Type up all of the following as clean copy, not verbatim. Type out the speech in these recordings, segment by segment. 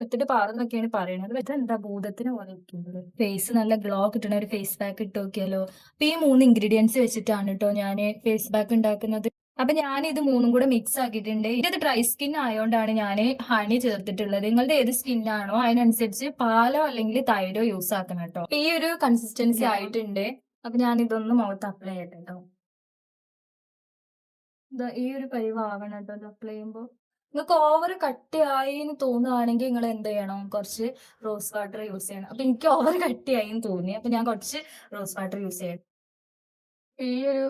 എന്നിട്ട് പാറുന്നൊക്കെയാണ് പറയണത്. ഇതെന്താ ഭൂതത്തിനെ പോലെ ഇരിക്കുന്നത്. ഫേസ് നല്ല ഗ്ലോ കിട്ടണ ഒരു ഫേസ് പാക്ക് ഇട്ട് നോക്കിയാലോ? അപ്പൊ ഈ 3 ഇൻഗ്രീഡിയൻസ് വെച്ചിട്ടാണ് ട്ടോ ഞാന് ഫേസ് പാക്ക് ഉണ്ടാക്കുന്നത്. അപ്പൊ ഞാനിത് 3ഉം കൂടെ മിക്സ് ആക്കിയിട്ടുണ്ട്. ഇന്റേത് ഡ്രൈ സ്കിൻ ആയോണ്ടാണ് ഞാന് ഹണി ചേർത്തിട്ടുള്ളത്. നിങ്ങളുടെ ഏത് സ്കിന്നാണോ അതിനനുസരിച്ച് പാലോ അല്ലെങ്കിൽ തൈരോ യൂസ് ആക്കണം ട്ടോ. ഈ ഒരു കൺസിസ്റ്റൻസി ആയിട്ടുണ്ട്. അപ്പൊ ഞാനിതൊന്ന് മുഖത്ത് അപ്ലൈ ചെയ്യട്ടെ ട്ടോ. ഈ ഒരു പരിവാവണം ട്ടോ ഇത് അപ്ലൈ ചെയ്യുമ്പോ. നിങ്ങൾക്ക് ഓവർ കട്ടിയായിന്ന് തോന്നുകയാണെങ്കിൽ നിങ്ങൾ എന്ത് ചെയ്യണം? കുറച്ച് റോസ് വാട്ടർ യൂസ് ചെയ്യണം. അപ്പൊ എനിക്ക് ഓവർ കട്ടിയായിന്ന് തോന്നി. അപ്പൊ ഞാൻ കുറച്ച് റോസ് വാട്ടർ യൂസ് ചെയ്യണം. ഈ ഒരു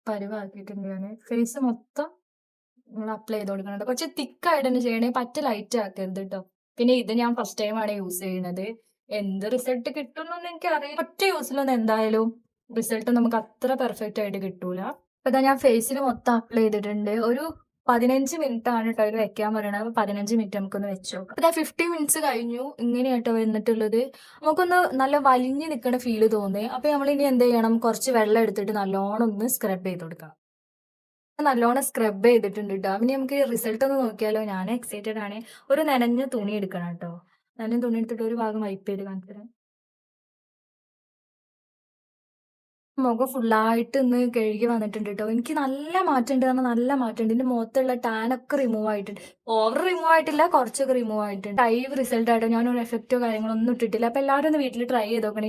പരുവാക്കിയിട്ടുണ്ട് ഞാന്. ഫേസ് മൊത്തം നിങ്ങൾ അപ്ലൈ ചെയ്ത് കൊടുക്കണം ട്ടോ. കുറച്ച് തിക്കായിട്ട് തന്നെ ചെയ്യണേ. പറ്റ ലൈറ്റ് ആക്കരുത് ട്ടോ. പിന്നെ ഇത് ഞാൻ ഫസ്റ്റ് ടൈമാണ് യൂസ് ചെയ്യണത്. എന്ത് റിസൾട്ട് കിട്ടുംന്നൊന്നും എനിക്കറിയില്ല. ഒറ്റ യൂസിലൊന്നും എന്തായാലും റിസൾട്ട് നമുക്ക് അത്ര പെർഫെക്റ്റ് ആയിട്ട് കിട്ടൂല. അപ്പൊ ഇതാ ഞാൻ ഫേസില് മൊത്തം അപ്ലൈ ചെയ്തിട്ടുണ്ട്. ഒരു 15 മിനിറ്റാണ് ട്ടോ ഇതില് വെക്കാൻ പറയണത്. അപ്പൊ 15 മിനിറ്റ് നമുക്കൊന്ന് വെച്ചോക്കാം. ഇതാ 50 മിനിറ്റ്സ് കഴിഞ്ഞു. ഇങ്ങനെയാട്ടോ വന്നിട്ടുള്ളത്. നമുക്കൊന്ന് നല്ല വലിഞ്ഞ് നിൽക്കണ ഫീല് തോന്നി. അപ്പൊ നമ്മളിനി എന്ത് ചെയ്യണം? കുറച്ച് വെള്ളം എടുത്തിട്ട് നല്ലോണം ഒന്ന് സ്ക്രബ് ചെയ്ത് കൊടുക്കണം. നല്ലോണം സ്ക്രബ് ചെയ്തിട്ടുണ്ട് ട്ടോ. പിന്നെ നമുക്ക് റിസൾട്ട് ഒന്ന് നോക്കിയാലോ? ഞാൻ എക്സൈറ്റഡ് ആണ്. ഒരു നനഞ്ഞ തുണി എടുക്കണം ട്ടോ. നനഞ്ഞ തുണി എടുത്തിട്ട് ഒരു ഭാഗം വൈപ്പ് ചെയ്ത് കാണിച്ചു തരാം. മുഖം ഫുള്ളായിട്ട് ഇന്ന് കഴുകി വന്നിട്ടുണ്ട് ട്ടോ. എനിക്ക് നല്ല മാറ്റണ്ട് പറഞ്ഞാ നല്ല മാറ്റണ്ട്. എന്റെ മുഖത്തുള്ള ടാൻ ഒക്കെ റിമൂവ് ആയിട്ടുണ്ട്. ഓവർ റിമൂവ് ആയിട്ടില്ല, കുറച്ചൊക്കെ റിമൂവ് ആയിട്ടുണ്ട്. ലൈവ് റിസൾട്ട് ആയിട്ടോ. ഞാനൊരു എഫക്റ്റോ കാര്യങ്ങളോ ഒന്നും ഇട്ടിട്ടില്ല. അപ്പൊ എല്ലാവരും ഒന്ന് വീട്ടിൽ ട്രൈ ചെയ്ത് നോക്കണേ.